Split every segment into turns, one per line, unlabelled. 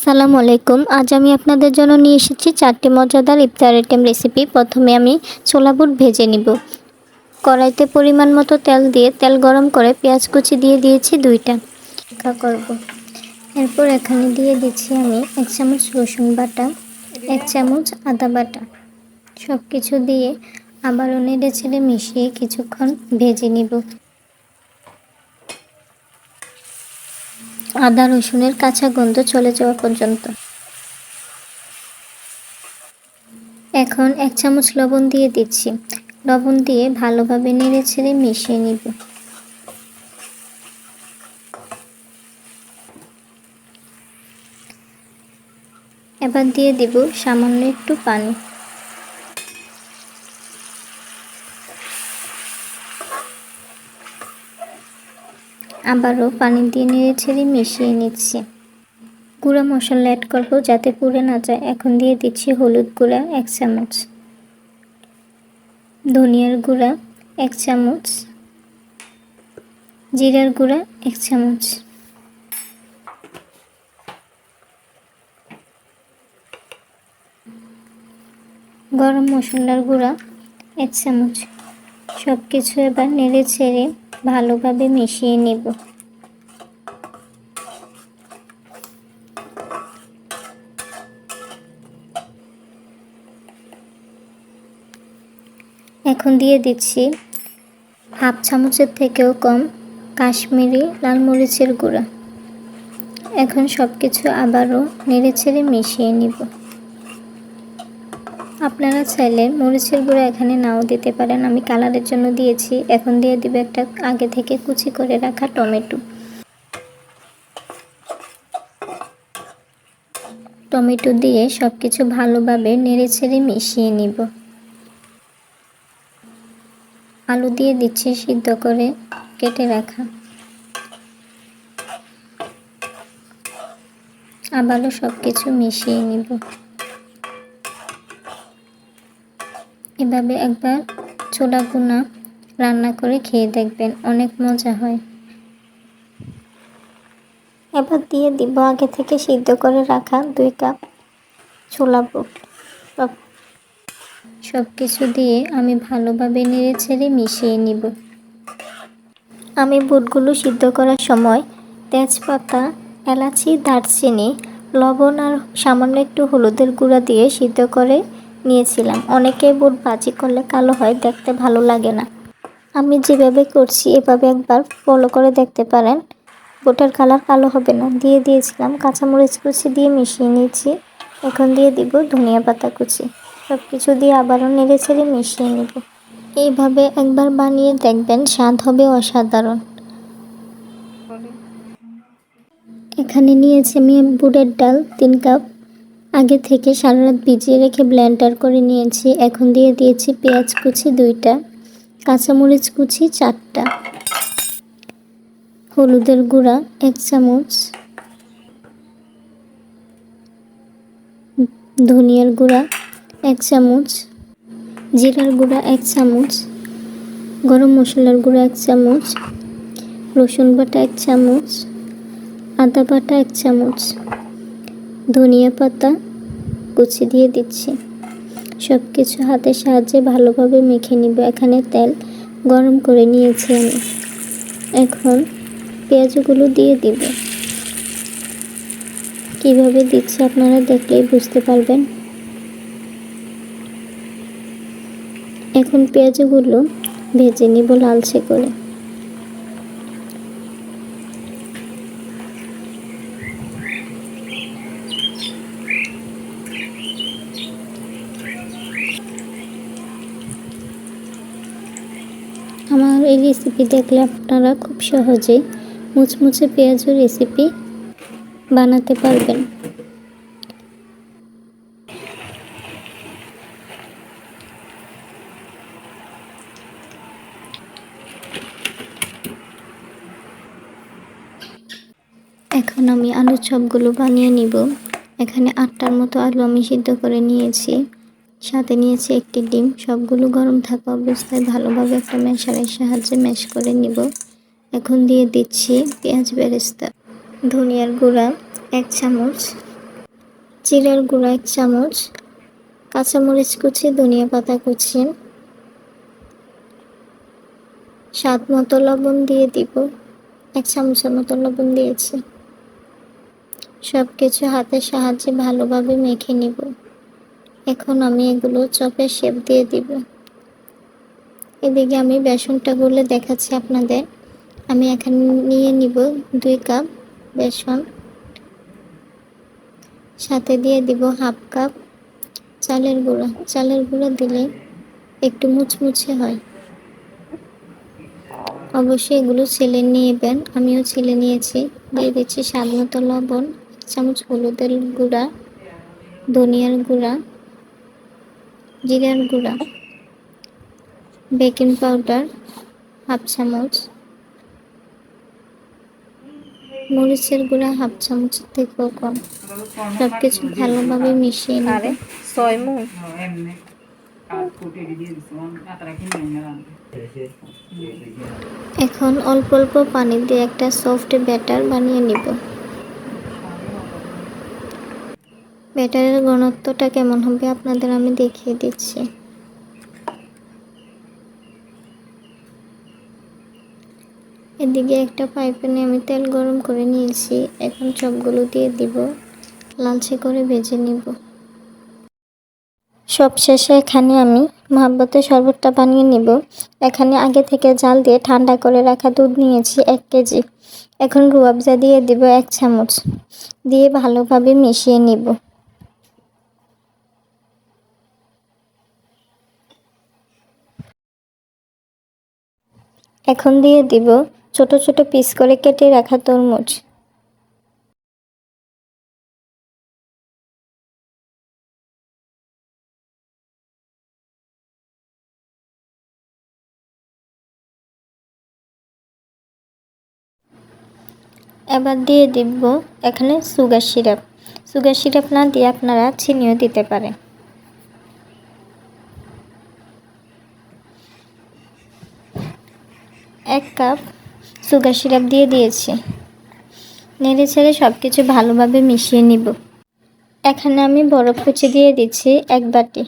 আসসালামু আলাইকুম। আজ আমি আপনাদের জন্য নিয়ে এসেছি 4টি মজাদার ইফতার আইটেম রেসিপি। প্রথমে আমি ছোলা বুট ভেজে নিব। কড়াইতে পরিমাণ মতো তেল দিয়ে তেল গরম করে পেঁয়াজ কুচি দিয়ে দিয়েছি 2টা। করব। এরপর এখানে দিয়ে দিচ্ছি আমি 1 চামচ রসুন বাটা, 1 চামচ আদা বাটা। সব কিছু দিয়ে আবারও নেড়ে চেড়ে মিশিয়ে কিছুক্ষণ ভেজে নিব। আদা রসুনের কাঁচা গন্ধ চলে যাওয়া পর্যন্ত। এখন 1 চামচ লবণ দিয়ে দিচ্ছি। লবণ দিয়ে ভালোভাবে নেড়ে ছেড়ে মিশিয়ে নিব। এবার দিয়ে দিব সামান্য একটু পানি। আবারও পানি দিয়ে নেড়ে ছেড়ে মিশিয়ে নিচ্ছি। গুঁড়া মশলা অ্যাড করব যাতে পুড়ে না যায়। এখন দিয়ে দিচ্ছি হলুদ গুঁড়া 1 চামচ, ধনিয়ার গুঁড়া 1 চামচ, জিরার গুঁড়া 1 চামচ, গরম মশলার গুঁড়া 1 চামচ। সব কিছু এবার নেড়ে ছেড়ে ভালোভাবে মিশিয়ে নেব। এখন দিয়ে দিচ্ছি হাফ চামচের থেকেও কম কাশ্মীরি লাল মরিচের গুঁড়া। এখন সব কিছু আবারও নেড়ে ছেড়ে মিশিয়ে নিব। আপনারা চাইলে মরিচের গুঁড়া এখানে নাও দিতে পারেন, আমি কালারের জন্য দিয়েছি। এখন দিয়ে দিব একটা আগে থেকে কুচি করে রাখা টমেটো দিয়ে সব কিছু ভালোভাবে নেড়ে ছেড়ে মিশিয়ে নিব। আলু দিয়ে দিচ্ছি সিদ্ধ করে কেটে রাখা। আবারও সব কিছু মিশিয়ে নিব। এভাবে একবার ছোলা ভুনা রান্না করে খেয়ে দেখবেন, অনেক মজা হয়। এবার দিয়ে দিব আগে থেকে সিদ্ধ করে রাখা 2 কাপ ছোলা বুট। সব কিছু দিয়ে আমি ভালোভাবে নেড়ে ছেড়ে মিশিয়ে নিব। আমি বুটগুলো সিদ্ধ করার সময় তেজপাতা, এলাচি, দারচিনি, লবণ আর সামান্য একটু হলুদের গুঁড়া দিয়ে সিদ্ধ করে নিয়েছিলাম। অনেকে বুট ভাজি করলে কালো হয়, দেখতে ভালো লাগে না। আমি যেভাবে করছি এভাবে একবার ফলো করে দেখতে পারেন, বুটের কালার কালো হবে না। দিয়ে দিয়েছিলাম কাঁচামরিচ কুচি দিয়ে মিশিয়ে নিয়েছি। এখন দিয়ে দিব ধনিয়া পাতা কুচি। সব কিছু দিয়ে আবারও নেড়ে ছেড়ে মিশিয়ে নেব। এইভাবে একবার বানিয়ে দেখবেন, স্বাদ হবে অসাধারণ। এখানে নিয়েছি আমি বুটের ডাল 3 কাপ, আগে থেকে সারা রাত ভিজিয়ে রেখে ব্লেন্ডার করে নিয়েছি। এখন দিয়ে দিয়েছি পেঁয়াজ কুচি 2টা, কাঁচামরিচ কুচি 4টা, হলুদের গুঁড়া 1 চামচ, ধনিয়ার গুঁড়া 1 চামচ, জিরার গুঁড়া 1 চামচ, গরম মশলার গুঁড়া 1 চামচ, রসুন বাটা 1 চামচ, আদা বাটা 1 চামচ, ধনিয়া পাতা কুচি দিয়ে দিচ্ছি। সব কিছু হাতের সাহায্যে ভালোভাবে মেখে নিব। এখানে তেল গরম করে নিয়েছি আমি। এখন পেঁয়াজগুলো দিয়ে দিব। কিভাবে দিচ্ছি আপনারা দেখলেই বুঝতে পারবেন। এখন পেঁয়াজগুলো ভেজে নিব লালচে করে। আমার এই রেসিপি দেখলে আপনারা খুব সহজেই মুচমুচে পেঁয়াজের রেসিপি বানাতে পারবেন। এখন আমি আলুর চপগুলো বানিয়ে নিব। এখানে 8টার মতো আলু আমি সিদ্ধ করে নিয়েছি, সাথে নিয়েছি 1টি ডিম। সবগুলো গরম থাকা অবস্থায় ভালোভাবে একটা ম্যাশারের সাহায্যে ম্যাশ করে নিব। এখন দিয়ে দিচ্ছি পেঁয়াজ বেরেস্তা, ধনিয়ার গুঁড়া 1 চামচ, জিরার গুঁড়া 1 চামচ, কাঁচামরিচ কুচি, ধনিয়া পাতা কুচি, স্বাদ মতো লবণ দিয়ে দিব। 1 চামচের মতো লবণ দিয়েছি। সব কিছু হাতের সাহায্যে ভালোভাবে মেখে নিব। এখন আমি এগুলো চপের শেপ দিয়ে দিব। এদিকে আমি বেসনটা গুলে দেখাচ্ছি আপনাদের। আমি এখানে নিয়ে নিব 2 কাপ বেসন, সাথে দিয়ে দিব 1/2 কাপ চালের গুঁড়া। চালের গুঁড়া দিলে একটু মুচমুচে হয়। অবশ্যই এগুলো ছেলে নেবেন, আমিও ছেলে নিয়েছি। দিয়ে দিচ্ছি স্বাদ মতো লবণ, 1 চামচ হলুদের গুঁড়া, ধনিয়ার গুঁড়া, জিরার গুঁড়া, বেকিং পাউডার 1/2 চামচ, মরিচের গুঁড়া 1/2 চামচের থেকেও কম। সব কিছু ভালোভাবে মিশিয়ে নেব। এখন অল্প অল্প পানি দিয়ে একটা সফট ব্যাটার বানিয়ে নিব। ব্যাটারের ঘনত্বটা কেমন হবে আপনাদের আমি দেখিয়ে দিচ্ছি। এদিকে একটা ফ্রাই প্যানে আমি তেল গরম করে নিয়েছি। এখন সবগুলো দিয়ে দিব, লালচে করে ভেজে নিব। সবশেষে এখানে আমি মহাব্বতের শরবতটা বানিয়ে নিব। এখানে আগে থেকে জাল দিয়ে ঠান্ডা করে রাখা দুধ নিয়েছি 1 কেজি। এখন রুয়াবজা দিয়ে দিব 1 চামচ, দিয়ে ভালোভাবে মিশিয়ে নিব। এখন দিয়ে দিব ছোট ছোট পিস করে কেটে রাখা তরমুজ। এবার দিয়ে দিব এখানে সুগার সিরাপ। সুগার সিরাপ না দিয়ে আপনারা চিনিও দিতে পারেন। এক কাপ সুগার সিরাপ দিয়ে দিয়েছি। নেড়ে ছেড়ে সব কিছু ভালোভাবে মিশিয়ে নিব। এখানে আমি বরফ কুচি দিয়ে দিচ্ছি 1 বাটি।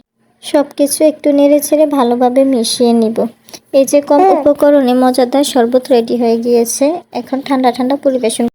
সব কিছু একটু নেড়ে ছেড়ে ভালোভাবে মিশিয়ে নিব। এই যে কম উপকরণে মজাদার শরবত রেডি হয়ে গিয়েছে। এখন ঠান্ডা ঠান্ডা পরিবেশন